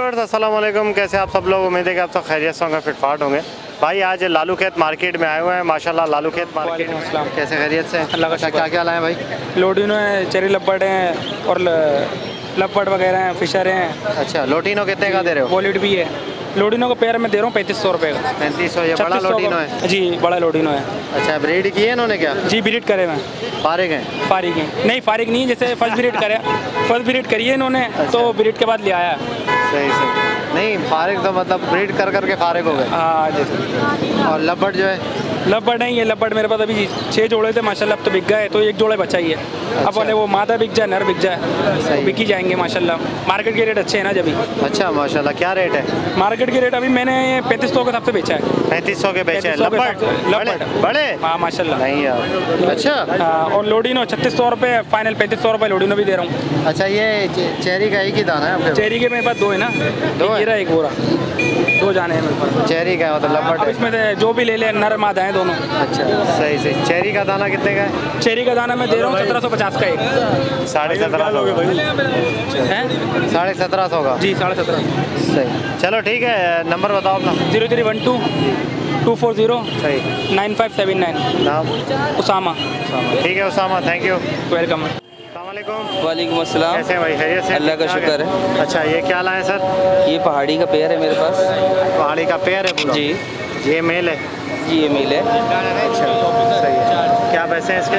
Viewers अस्सलाम वालेकुम, कैसे आप सब लोग। उम्मीद है कि आप सब खैरियत से होंगे, फिटफाट होंगे। भाई आज लालू खेत मार्केट में आए हुए हैं। माशाल्लाह लालू खेत मार्केट में कैसे खैरियत से अल्लाह का अच्छा, क्या क्या लाए भाई? लोडिनो है, चेरी लपट हैं और लपट वगैरह हैं, फिशर हैं। अच्छा, लोटिनो कितने का दे रहे हो? वॉलेट भी है। लोडिनो का पेयर मैं दे रहा हूँ 3500 रुपये का। 3500। ये बड़ा 3600 लोटिनो का। है? जी बड़ा लोडिनो है। अच्छा, ब्रीड की है इन्होंने क्या? जी ब्रीड करे मैं। फारिग हैं? फारिग है नहीं, फारिग नहीं, जैसे फर्स्ट ब्रीड करे, फर्स्ट ब्रीड करी है इन्होंने। अच्छा। तो ब्रीड के बाद ले आया है। सही सही। नहीं फारिग तो मतलब ब्रीड कर करके फारिग हो गए। हाँ जैसे और लबट जो है? लपट नहीं है। लपट मेरे पास अभी 6 जोड़े थे माशाल्लाह, अब तो बिक गए, तो एक जोड़ा बचा ही है। अब बोले वो मादा बिक जाए, नर बिक जाए, तो बिक ही जाएंगे माशाल्लाह। मार्केट के रेट अच्छे हैं ना जब। अच्छा माशाल्लाह। क्या रेट है? मार्केट के रेट अभी मैंने 3500 के हिसाब से बेचा है। 3500 के बेचे हैं। 3500 के लबट हिसाब से। बड़े लपट। बड़े? हाँ माशाल्लाह। नहीं यार। अच्छा हाँ, और लोडिनो 3600 रुपये फाइनल, 3500 रुपये लोडिनो भी दे रहा हूँ। अच्छा, ये चेरी का एक ही दाना है आपके पास? चेरी के मेरे पास 2 है ना, दो है? एक एक बोरा, 2 जाने हैं मेरे पास। चेरी का मतलब लबट अब है? इसमें से जो भी ले ले, नर मादा है दोनों। अच्छा सही सही। चेरी का दाना कितने का है? चेरी का दाना मैं दे रहा हूँ 1750 का एक। 1750 है 1750 का? जी 1750। सही। चलो ठीक है, नंबर बताओ अपना। 0312 240 सही। 9579। नाम? उसामा। ठीक है उसामा, थैंक यू। वेलकम। अस्सलामुअलैकुम। वालेकुम अस्सलाम। कैसे हैं भाई, खैरियत से? अल्लाह का शुक्र है। अच्छा, ये क्या लाए सर? ये पहाड़ी का पेयर है मेरे पास। पहाड़ी का पेयर है पूरा? जी ये मेल है? जी ये मेल है। अच्छा सही है। क्या पैसे हैं इसके?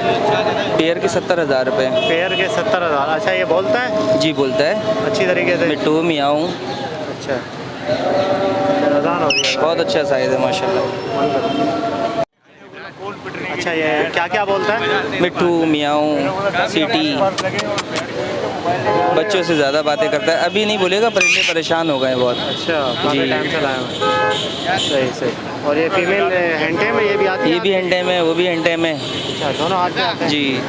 पेयर के 70,000 रुपये। पेयर के 70,000। अच्छा, ये बोलता है जी बोलता है। अच्छी तरीके से? मिट्टू मियाँ। अच्छा, अजान हो रही है। बहुत अच्छा साइज़ है माशाल्लाह। अच्छा, ये क्या क्या बोलता है? मिट्टू मियाँ सीटी। बच्चों से ज़्यादा बातें करता है। अभी नहीं बोलेगा, परिंदे परेशान हो गए हैं बहुत। अच्छा, काफ़ी जी। टाइम से लाया मैं। सही सही। और ये फीमेल हैंडे में ये भी आती है? ये भी हंडे में, वो भी हंडे में। अच्छा, दोनों हाथ में आते हैं? जी।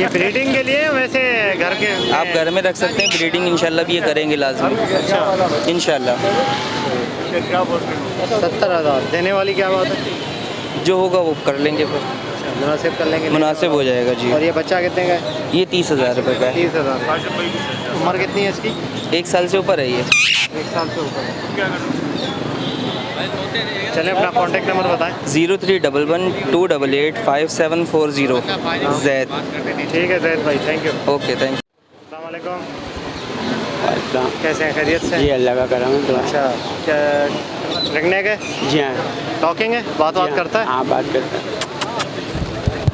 ये ब्रीडिंग के लिए वैसे घर के? आप घर में रख सकते हैं, ब्रीडिंग इंशाल्लाह भी ये करेंगे लाजमी। अच्छा इंशाल्लाह। 70,000 देने वाली क्या बात है? जो होगा वो कर लेंगे फिर, मुनासिब कर लेंगे? मुनासिब हो जाएगा जी। और ये बच्चा कितने का है? ये 30,000 रुपये का है। 30,000। उम्र कितनी है इसकी? 1 साल से ऊपर है ये। 1 साल से ऊपर। चलिए अपना कॉन्टेक्ट नंबर बताएं। 0311 288 5740 जैद। ठीक है जैद भाई, thank you. Okay thank you. अस्सलाम वालेकुम। कैसे हैं, खैरियत से? जी अल्लाह का करम है। अच्छा, क्या रखने के जी हाँ। टॉकिंग है, बात करता है? हाँ बात करता है।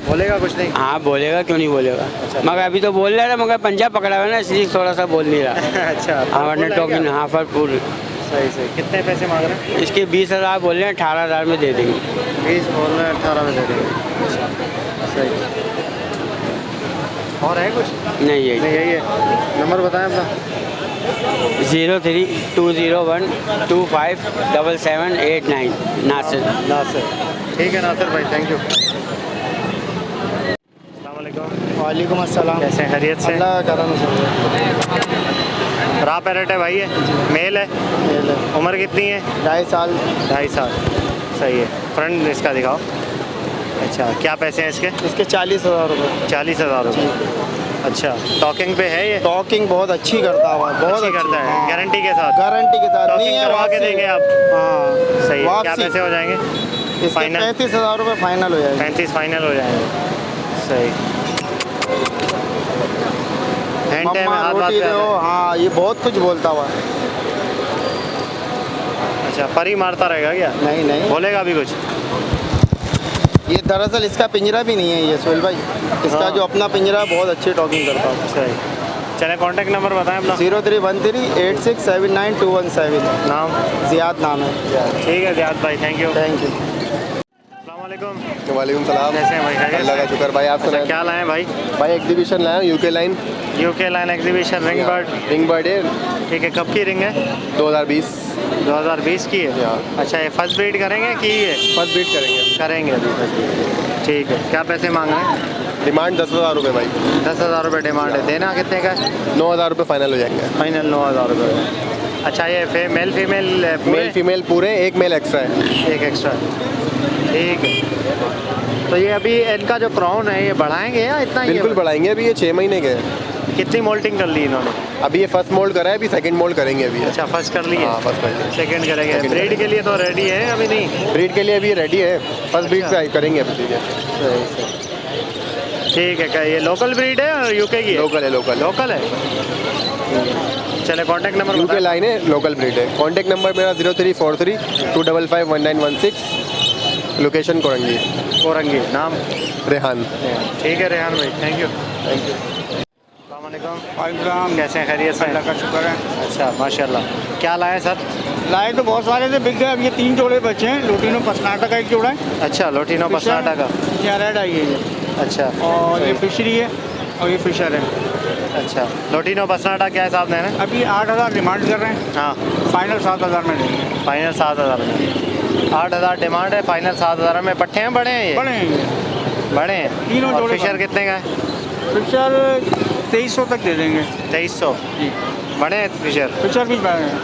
बोलेगा कुछ नहीं? हाँ बोलेगा, क्यों नहीं बोलेगा। अच्छा। मगर अभी तो बोल रहा है, मगर पंजा पकड़ा हुआ है ना, इसलिए थोड़ा सा बोल नहीं रहा। अच्छा, हाँ वरना बोल रहा है टॉकिंग क्या? हाँ पर पूरी। सही सही। कितने पैसे मांग रहे हैं? इसके 20,000 बोल रहे हैं, 18,000 में दे देंगे। 20 बोल रहे हैं, 18 में दे देंगे। अच्छा सही। और है कुछ? नहीं यही नहीं, यही है। नंबर बताएं अपना। 032012577789 नासिर। नासिर। ठीक है नासिर भाई, थैंक यू। अस्सलाम वालेकुम। वालेकुम अस्सलाम। कैसे हैं, खैरियत से? अल्लाह का करम है। रा पैरेट है भाई, है मेल है? उम्र कितनी है? 2.5 साल। 2.5 साल। सही है। फ्रंट इसका दिखाओ। अच्छा, क्या पैसे हैं इसके? इसके 40,000 रुपये। 40,000 रुपये। अच्छा, टॉकिंग पे है ये? टॉकिंग बहुत अच्छी करता हुआ, अच्छी करता है, गारंटी के साथ? गारंटी के साथ टॉकिंग करवा के देंगे आप? हाँ सही है। क्या वापसी। पैसे हो जाएंगे? इसके फाइनल? 35,000 रुपये फाइनल हो जाएगा। 35 फाइनल हो जाएंगे। सही। हैंड टाइम मम्मा हाथ बात रोटी पे आता दो, है। हाँ ये बहुत कुछ बोलता हुआ। अच्छा, परी मारता रहेगा क्या? नहीं नहीं, बोलेगा भी कुछ? ये दरअसल इसका पिंजरा भी नहीं है ये सोहेल भाई। इसका हाँ। जो अपना पिंजरा है, बहुत अच्छी टॉकिंग करता है। सही। चले कॉन्टेक्ट नंबर बताएं अपना। 031386792117। नाम? ज़ियाद नाम है। ठीक है ज़ियाद भाई, थैंक यू। Thank you. अस्सलाम वालेकुम। वालेकुम सलाम। कैसे हैं भाई, खैरियत? अल्लाह का शुक्र भाई। आप अच्छा, सुनाएं? क्या लाए भाई? भाई एग्जीबिशन लाया हूँ, UK line. UK line exhibition ring bird. Ring bird है, ठीक है, कब की रिंग है? 2020 2020 की है? हाँ। अच्छा, ये फर्स्ट ब्रीड करेंगे कि ये फर्स्ट बीट करेंगे। करेंगे अभी? ठीक है। क्या पैसे मांग रहे हैं? डिमांड 10,000 रुपये भाई। 10,000 रुपये डिमांड है। देना कितने का है? 9,000 रुपये फाइनल हो जाएंगे। फाइनल 9,000 रुपये। अच्छा, ये मेल फीमेल मेल फीमेल पूरे, एक मेल एक्स्ट्रा है। एक एक्स्ट्रा है। ठीक है। तो ये अभी इनका जो क्राउन है ये बढ़ाएंगे या इतना ही है? बिल्कुल बढ़ाएंगे, अभी ये 6 महीने के हैं। कितनी मोल्टिंग कर ली इन्होंने? अभी ये फर्स्ट मोल्ड करा है, अभी सेकंड मोल्ड करेंगे अभी। अच्छा फर्स्ट कर ली है, हाँ फर्स्ट कर लिया। सेकंड करेंगे। ब्रीड के लिए तो रेडी है अभी नहीं? ब्रीड के लिए अभी रेडी है, फर्स्ट ब्रीड पे करेंगे अभी। ठीक है, ठीक है। क्या ये लोकल ब्रीड है और यूके की है? लोकल है, लोकल लोकल है। चले कॉन्टैक्ट नंबर यूके लाइन है, लोकल ब्रीड है। कॉन्टैक्ट नंबर मेरा 0343 255 1916, लोकेशन कोरंगी। कोरंगी। नाम? रेहान। ठीक है रेहान भाई, थैंक यू। Thank you. अस्सलाम, कैसे हैं? खैरियत से? अल्लाह का शुक्र है। अच्छा माशाल्लाह। क्या लाए सर? लाए तो बहुत सारे थे, बिक गए। अब ये 3 जोड़े बचे हैं। लोटिनो पसनाटा का एक जोड़ा है। अच्छा लोटिनो पसनाटा का। यहाँ रेड आई है ये, अच्छा और ये फिशरी है, और ये फिशर है। अच्छा लोटिनो पसनाटा क्या हिसाब देना है? अभी 8,000 डिमांड कर रहे हैं, हाँ फाइनल 7,000 में देंगे। फाइनल 7,000 में। 8,000 डिमांड है, फाइनल 7,000 में। पट्टे हैं बड़े हैं ये? बड़े हैं ये, बड़े हैं। तीनों और जोड़े फिशर बड़े। कितने का है? फिशर 2300 तक दे देंगे। 2300। जी, बड़े हैं फिशर। फिशर भी बड़े हैं।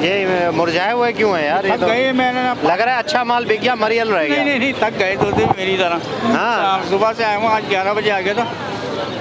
ये मुरझाए हुए क्यों है यार? ये थक तो गए, मैंने लग रहा है अच्छा माल बिक गया, मरियल रह गया। नहीं, थक गए तो थे मेरी तरह। हाँ। सुबह से आया हूँ, आज 11 बजे आ गया था।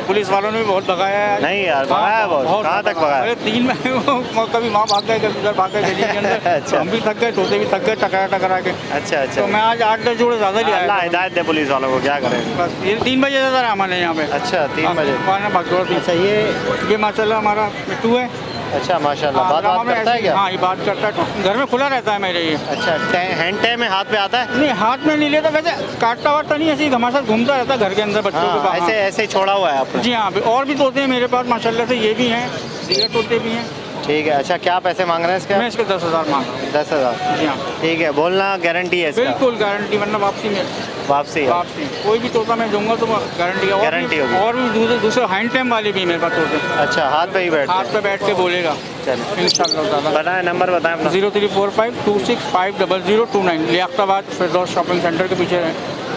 पुलिस वालों ने भी बहुत भगाया है। नहीं यार, भगाया बहुत। कहाँ तक भगाया? अरे 3 में कभी वहाँ भाग गए, कभी उधर भाग गए गली के अंदर। अच्छा। तो हम भी थक गए, तोते भी थक गए, टकरा के। अच्छा तो मैं आज 8-10 जोड़े ज़्यादा ले अल्लाह आया। हिदायत दे पुलिस वालों को, क्या करें। बस ये 3 बजे ज़्यादा रहा हमारे यहाँ पे। अच्छा 3 बजे। भागदौड़ थी। अच्छा ये माशाल्लाह हमारा मिट्टू है। अच्छा माशाल्लाह। बात करता है क्या? हाँ, ये बात करता है। घर में खुला रहता है मेरे ये। अच्छा हैंड टाइम में हाथ पे आता है? नहीं, हाथ में नहीं लेता, वैसे काटता वाटता नहीं, ऐसे ही हमारे साथ घूमता रहता है घर के अंदर बच्चों के हाँ, पास। ऐसे ही छोड़ा हुआ है आपने? जी हाँ, और भी तोते हैं मेरे पास माशाल्लाह से, ये भी हैं, दीगर तोते भी हैं। ठीक है। अच्छा क्या पैसे मांग रहे हैं इसके? मैं इसके 10,000 मांग रहा हूँ। 10,000। जी हाँ, ठीक है। बोलना गारंटी है इसका? बिल्कुल गारंटी, वरना वापसी में वापसी है। वापसी कोई भी तोता मैं दूंगा तो गारंटी है। गारंटी होगी। और भी दूसरे हैंड टाइम वाले भी मेरे पास तोते। अच्छा हाथ पे ही बैठते हाथ हैं? पे बैठ के बोलेगा चलो इंशाल्लाह। बताएं, नंबर बताएं अपना। 034526500029, लियाकताबाद फिरदौस शॉपिंग सेंटर के पीछे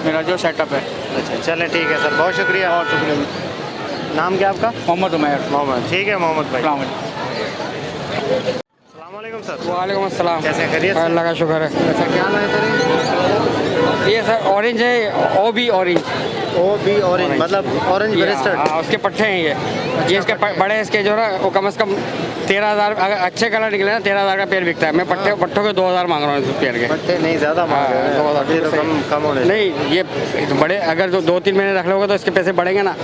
मेरा जो सेटअप है। अच्छा चलें, ठीक है सर, बहुत शुक्रिया। बहुत शुक्रिया। नाम क्या आपका? मोहम्मद उमैर। मोहम्मद। ठीक है मोहम्मद भाई। अस्सलाम वालेकुम। अस्सलाम वालेकुम सर। वालेकुम अस्सलाम। कैसे हैं? खैरियत से? अल्लाह का शुक्र है। अच्छा क्या लाए सर? ये सर ऑरेंज है, O B orange. O B orange, मतलब ऑरेंज ब्रेस्टेड। हाँ, उसके पट्टे हैं ये इसके बड़े, इसके जो है वो कम से कम 13,000, अगर अच्छे कलर निकले ना 13,000 का पेड़ बिकता है। मैं पट्टों के 2,000 मांग रहा हूँ इस पेड़ के। पट्टे नहीं ज़्यादा मांग रहे हैं। 2,000 ये तो कम होने। नहीं, ये तो बड़े, अगर जो 2-3 महीने रख लोगे तो इसके पैसे बढ़ेंगे ना।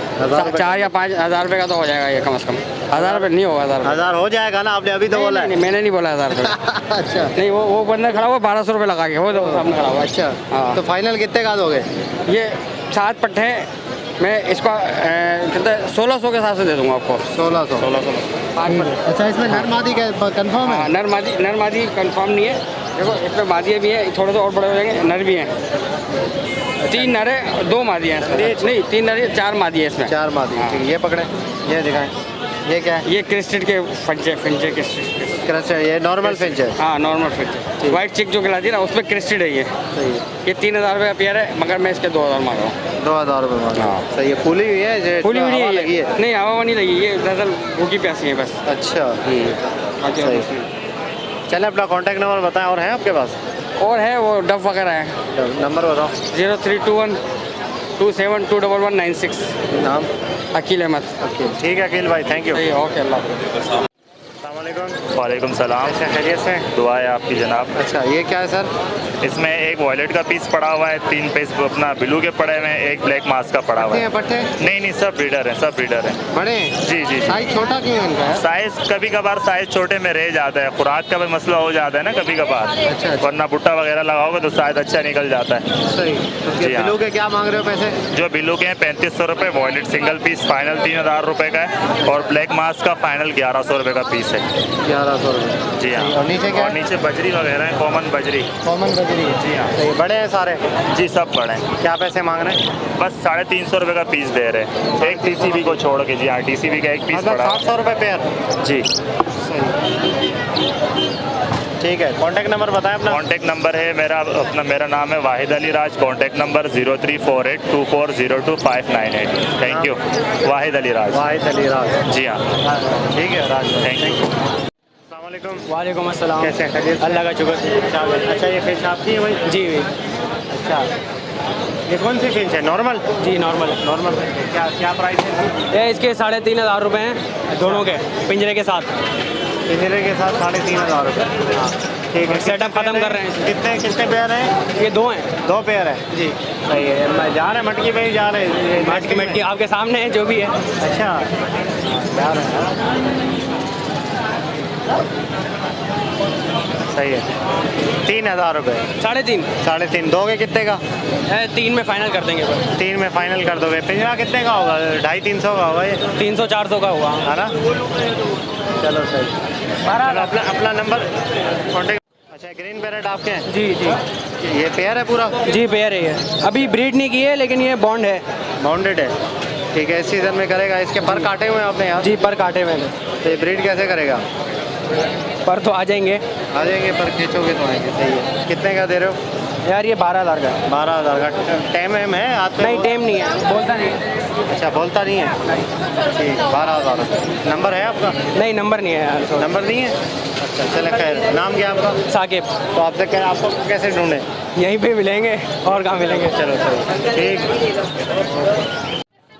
4 या 5,000 रुपये का तो हो जाएगा ये, कम से कम 1,000 रुपये नहीं होगा। 1000 हो जाएगा ना? आपने अभी तो बोला है। नहीं, मैंने नहीं बोला 1,000 रुपये। अच्छा नहीं, वो बंदा खड़ा हुआ 1,200 रुपये लगा के, वो सामने खड़ा हुआ। अच्छा हाँ। तो फाइनल कितने का दोगे? ये 7 पट्टे हैं, मैं इसको कितने 1,600 के हिसाब से दे दूंगा आपको। 1600। 5 पट्टे। अच्छा इसमें नर मादी का कंफर्म है? हाँ, नर मादी कंफर्म नहीं है। देखो इसमें मादियाँ भी हैं, थोड़े से और बड़े हो जाएंगे। नर भी हैं, 3 नर है, 2 मादियाँ हैं इसमें। नहीं 3 नर है, 4 मादी है इसमें। 4 मादी। ठीक है, ये पकड़े, ये दिखाएं। ये क्या है? ये क्रिस्टेड के फिंचे क्रिस्टेड। क्रस्टेड। ये नॉर्मल फिंच है? हाँ नॉर्मल फिंच। वाइट चिक जो खिलाती है ना, उसमें क्रिस्टेड है ये। सही है। ये 3,000 रुपये का पेयर है, मगर मैं इसके 2,000 मांग रहा हूँ। 2000 रुपये मांग रहे हो। हाँ। सही है। फूली हुई है? जो फूली हुई हवा नहीं लगी है है? नहीं, हवा नहीं लगी, ये दरअसल भूखी प्यासी है बस। अच्छा बाकी और सही। कुछ नहीं। चलें, अपना कॉन्टैक्ट नंबर बताएं। और है आपके पास? और है वो डब वगैरह है। नंबर बताओ। 0321 272196। नाम? अकील अहमद। अकील। ठीक है अकील भाई, थैंक यू। सही है, ओके, अल्लाह हाफ़िज़। वालेकुम सलाम। कैसे खैरियत से? दुआ है आपकी जनाब। अच्छा ये क्या है सर? इसमें एक वॉयलेट का पीस पड़ा हुआ है, 3 पीस अपना ब्लू के पड़े हुए हैं, एक ब्लैक मास्क का पड़ा हुआ पट्टे है। हैं पट्टे? नहीं सब ब्रीडर हैं, सब ब्रीडर हैं। बड़े हैं? जी जी जी। साइज छोटा क्यों है इनका? साइज कभी कभार साइज छोटे में रह जाता है, खुराक का भी मसला हो जाता है ना कभी कभार। अच्छा। वरना भुट्टा वगैरह लगाओगे तो शायद अच्छा निकल जाता है। सही। तो जी हाँ। बिल्लू के क्या मांग रहे हो पैसे? जो बिल्लू के हैं 3500 रुपये, वॉयलेट सिंगल पीस फाइनल 3,000 रुपये का है, और ब्लैक मास्क का फाइनल 1,100 रुपये का पीस है। 1100 रुपये। जी हाँ। और नीचे क्या और है? नीचे बजरी वगैरह है, कॉमन बजरी। कॉमन बजरी। जी हाँ। सही। बड़े हैं सारे? जी सब बड़े हैं। क्या पैसे मांग रहे हैं? बस 350 रुपये का पीस दे रहे हैं, एक टीसीबी को छोड़ के। जी हाँ, टीसीबी का एक पीस मतलब पड़ा है। 700 रुपये पेयर? जी ठीक है। कॉन्टैक्ट नंबर बताएं अपना। कॉन्टैक्ट नंबर है मेरा नाम है Wahid Ali Raj. Contact number 0348240258। Thank you. Wahid Ali Raj. Wahid Ali Raj. जी हाँ। ठीक है राज, थैंक यू। अस्सलाम वालेकुम। वालेकुम अस्सलाम। कैसे हैं? खैरियत से? अल्लाह का शुक्र। अच्छा ये फिश आपकी है भाई? जी अच्छा ये कौन सी फिंच है? नॉर्मल? जी नॉर्मल नॉर्मल फिंच। क्या क्या प्राइस है? ये इसके 3,500 रुपये हैं दोनों के, पिंजरे के साथ। पिंजरे के साथ 3,500 रुपये। ठीक है। सेटअप खत्म कर रहे हैं। कितने कितने पेयर हैं? ये 2 हैं। 2 पेयर है जी सही है। मैं जा रहे हैं मटकी पे ही जा रहे हैं। मटकी आपके सामने है जो भी है। अच्छा जा रहे हैं। सही है। 3,000 रुपये। 3.5। 3.5 दोगे कितने का? 3 में फाइनल कर देंगे बस। 3 में फाइनल कर दोगे। पिंजरा कितने का होगा? 250-300 का होगा ये? 300-400 का होगा। है ना? चलो सही। चलो अपना नंबर कॉन्टेक्ट। अच्छा ग्रीन पैरेट आपके हैं? जी जी ये पेयर है पूरा? जी पेयर है ये। अभी ब्रीड नहीं की है लेकिन ये बॉन्ड है। बाउंडेड है। ठीक है। इस सीज़न में करेगा। इसके पर काटे हुए हैं आपने यहाँ? जी पर काटे हुए हैं। तो ये ब्रीड कैसे करेगा? पर तो आ जाएंगे। आ जाएंगे पर खींचोगे तो आएंगे। सही है। कितने का दे रहे हो? यार ये 12,000 का है। 12,000 का। टाइम है हाथ पे? नहीं टेम नहीं है, बोलता नहीं है। अच्छा बोलता नहीं है। ठीक 12,000। नंबर है आपका? नहीं नंबर नहीं है यार। नंबर नहीं है? अच्छा चले खैर। नाम क्या आपका? साकिब। तो आपको कैसे ढूंढे? यहीं पे मिलेंगे और कहाँ मिलेंगे। चलो सही। ठीक।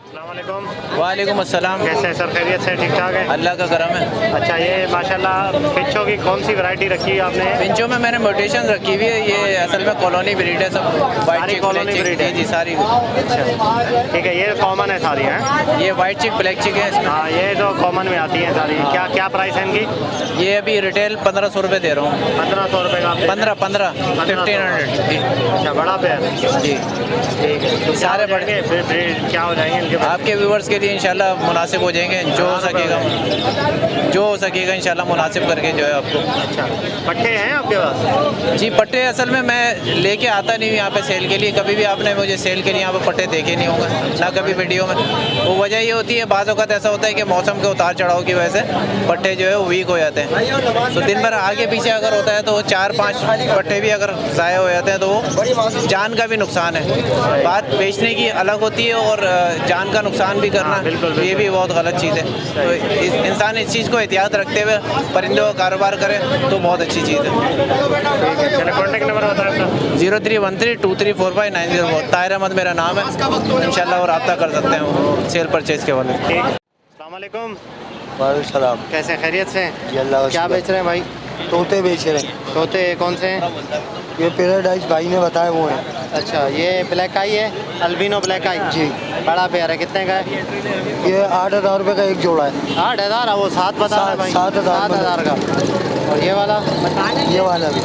अस्सलाम वालेकुम अस्सलाम। कैसे हैं सर? खैरियत से? ठीक ठाक है? अल्लाह का करम है। अच्छा ये माशाल्लाह पिंचों की कौन सी वैरायटी रखी है आपने? पिंचों में मैंने म्यूटेशन रखी हुई है। ये असल में कॉलोनी ब्रीड है सब। वाइट चिक colony ब्लैक breed चिक है? जी सारी। अच्छा ठीक है। ये कॉमन है सारी हैं? ये वाइट चिक ब्लैक चिक है इसमें। हाँ ये तो कॉमन में आती हैं सारी। क्या क्या प्राइस है इनकी? ये अभी रिटेल 1,500 रुपये दे रहा हूँ। 1,500 रुपये का आप दे रहे हैं? 15 1500 जी। अच्छा बड़ा पेयर? जी ठीक है। तो सारे क्या हो जाएंगे? फिर क्या हो जाएंगे इनके? आपके व्यूवर्स के लिए इंशाल्लाह मुनासिब हो जाएंगे। जो हो सकेगा इंशाल्लाह मुनासिब करके जो है आपको। अच्छा पट्टे हैं आपके पास? जी पट्टे असल में मैं लेके आता नहीं हूँ यहाँ पे सेल के लिए। कभी भी आपने मुझे सेल के लिए यहाँ पे पट्टे देखे नहीं होंगे ना कभी वीडियो में। वो वजह ये होती है बाज़ औक़ात ऐसा होता है कि मौसम के उतार चढ़ाव की वजह से पट्टे जो है वो वीक हो जाते हैं। तो दिन भर आगे पीछे अगर होता है तो 4-5 पट्टे भी अगर ज़ाया हो जाते हैं तो वो जान का भी नुकसान है। बात बेचने की अलग होती है और जान का नुकसान भी करना ये भी बहुत गलत चीज़ है। तो इंसान इस चीज़ को एहतियात रखते हुए परिंदों का कारोबार करे तो बहुत अच्छी चीज़ है। चलो कॉन्टेक्ट नंबर बताएं अपना। 0313234590। ताहिर अहमद मेरा नाम है। इंशाल्लाह वो रब्ता कर सकते हैं वो सेल परचेज़ के वाले। ठीक। अस्सलाम वालेकुम। वालेकुम। कैसे खैरियत से? जी अल्लाह का क्या शुक्र। बेच रहे हैं भाई? तोते बेच रहे हैं। तोते कौन से हैं? ये पैराडाइज भाई ने बताया वो है। अच्छा ये ब्लैक आई है? अल्बिनो ब्लैक आई? जी। बड़ा पेयर है। कितने का है? ये 8,000 रुपये का एक जोड़ा है। 8,000? वो 7 बता रहे हैं भाई। 7,000 का। और ये वाला? ये वाला भी।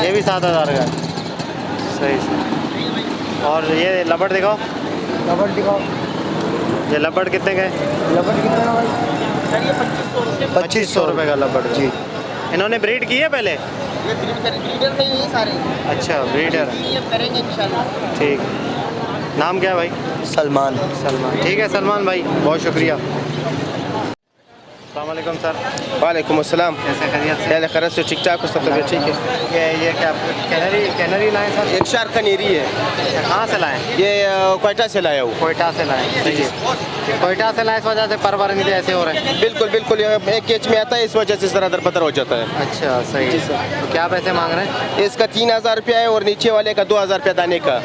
ये भी 7,000 का है। सही। और ये लबड़ दिखाओ। रबड़ दिखाओ। ये लबड़ कितने का है? रबड़ कितना है भाई? 2500 रुपये का लबड़ जी। इन्होंने ब्रीड की है पहले? ब्रीडर नहीं है सारे। अच्छा ब्रीडर। ये करेंगे इंशाल्लाह। ठीक। नाम क्या है भाई? सलमान। सलमान। ठीक है सलमान भाई बहुत शुक्रिया। अस्सलाम वालेकुम सर। वालेकुम अस्सलाम। कैसे खैरियत से? खैर से ठीक ठाक सब तबीयत ठीक है। ये क्या कैनरी लाए सर? एक शार्क कनेरी है। अच्छा, कहाँ से लाए? ये क्वेटा से लाया हूँ। कोयटा से लाए। सही है। कोयटा से लाए इस वजह से परवर इनके ऐसे हो रहे हैं? बिल्कुल बिल्कुल ये एक केच में आता है इस वजह से सर दर पतर हो जाता है। अच्छा सही है। तो क्या पैसे मांग रहे हैं? इसका 3,000 रुपया है और नीचे वाले का 2,000 रुपया दाने का।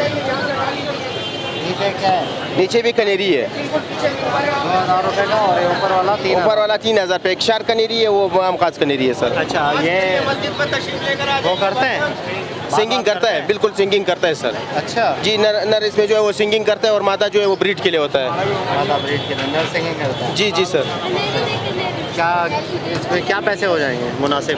नीचे क्या है? नीचे भी कनेरी है। 2,000 रुपये का और ये ऊपर वाला 3,000? ऊपर वाला 3,000 रुपये। एक शार्क कनेरी है वो आम खास कनेरी है सर। अच्छा ये वो करते हैं? सिंगिंग करता है। बिल्कुल सिंगिंग करता है सर। अच्छा जी नर इसमें जो है वो सिंगिंग करता है और मादा जो है वो ब्रीड के लिए होता है। मादा ब्रीड के अंदर सिंगिंग करता है। जी जी सर। क्या इसमें क्या पैसे हो जाएंगे मुनासिब?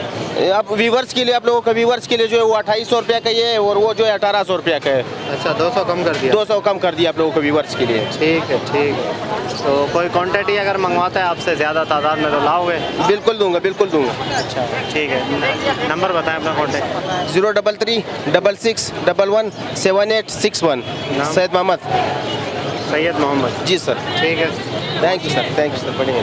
आप व्यूवर्स के लिए आप लोगों का व्यूवर्स के लिए जो है वो 2,800 रुपया का ये है और वो जो है 1,800 रुपया का है। अच्छा 200 कम कर दिया? 200 कम कर दिया आप लोगों को व्यूवर्स के लिए। ठीक है ठीक है। तो कोई क्वांटिटी अगर मंगवाता है आपसे ज़्यादा तादाद में तो लाओगे? बिल्कुल दूंगा बिल्कुल दूंगा। अच्छा ठीक है। नंबर बताएं अपना कॉन्टेक्ट। 03366117861। नाम? सैयद मोहम्मद। सैयद मोहम्मद। जी सर। ठीक है। थैंक यू सर बढ़िया।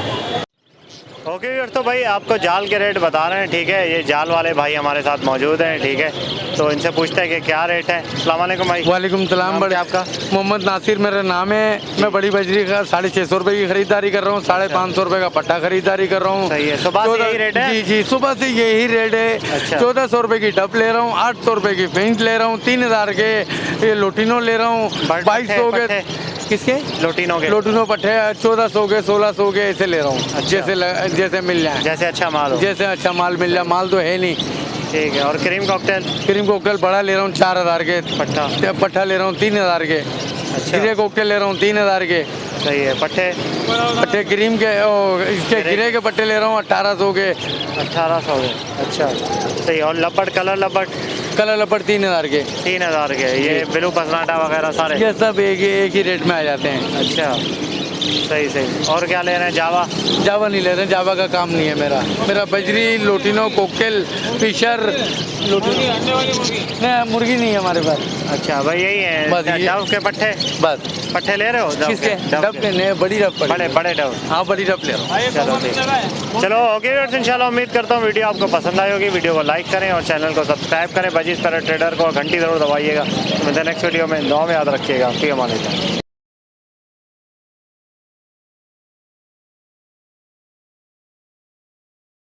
ओके व्यूअर्स, तो भाई आपको जाल के रेट बता रहे हैं, ठीक है। ये जाल वाले भाई हमारे साथ मौजूद हैं, ठीक है। तो इनसे पूछते हैं कि क्या रेट है। अस्सलाम वालेकुम भाई। वालेकुम सलाम। नाम बड़े क्या आपका? मोहम्मद नासिर मेरा नाम है। मैं बड़ी बजरी का 650 रुपये की खरीदारी कर रहा हूँ, 550 रुपये का पट्टा खरीदारी कर रहा हूँ। सही है, सुबह से यही रेट है? जी जी, सुबह से यही रेट है। अच्छा। 1400 रुपये की डब ले रहा हूँ, 800 रुपये की पेंट ले रहा हूँ, 3000 के ये लोटिनो ले रहा हूँ, 2200 के किसके लोटिनो के? लोटिनो पट्टे 1400 के, 1600 के ऐसे ले रहा हूँ। अच्छा। जैसे मिल जाए, जैसे अच्छा माल हो। जैसे अच्छा माल मिल जाए। माल तो है नहीं। ठीक है। और क्रीम कॉकटेल? क्रीम कॉकटेल बड़ा ले रहा हूँ 4000 के, पट्टा? पट्टा ले रहा हूँ 3000 के, अच्छा। गिरे कॉकटेल ले रहा हूँ 3000 के। सही है। पट्टे? पट्टे क्रीम के इसके गिरे के पट्टे ले रहा हूँ 1800 के। 1800 के। अच्छा सही। और लपट, कलर लपट? कलर लपट 3000 के। 3000 के। ये ब्लू पसनाटा वगैरह सारे? ये सब एक ही रेट में आ जाते हैं। अच्छा सही सही। और क्या ले रहे हैं? जावा? जावा नहीं ले रहे, जावा का काम नहीं है मेरा बजरी, लोटिनो, कॉकटेल, फिशर, लोटिनो नहीं, मुर्गी नहीं है हमारे पास। अच्छा भाई यही है बस ये- डव के पट्टे? बस पट्टे ले रहे हो? डव किसके? के? डब के नहीं, बड़ी डब पड़ी। बड़े बड़े डव? हाँ बड़ी डब ले रहा हूँ। चलो ठीक। चलो ओके व्यूअर्स, इंशाल्लाह उम्मीद करता हूँ वीडियो आपको पसंद आई होगी। वीडियो को लाइक करें और चैनल को सब्सक्राइब करें। बजीज पैरेट ट्रेडर को घंटी ज़रूर दबाइएगा। तो मिलते हैं नेक्स्ट वीडियो में। दुआ में याद रखिएगा। फी अमान अल्लाह।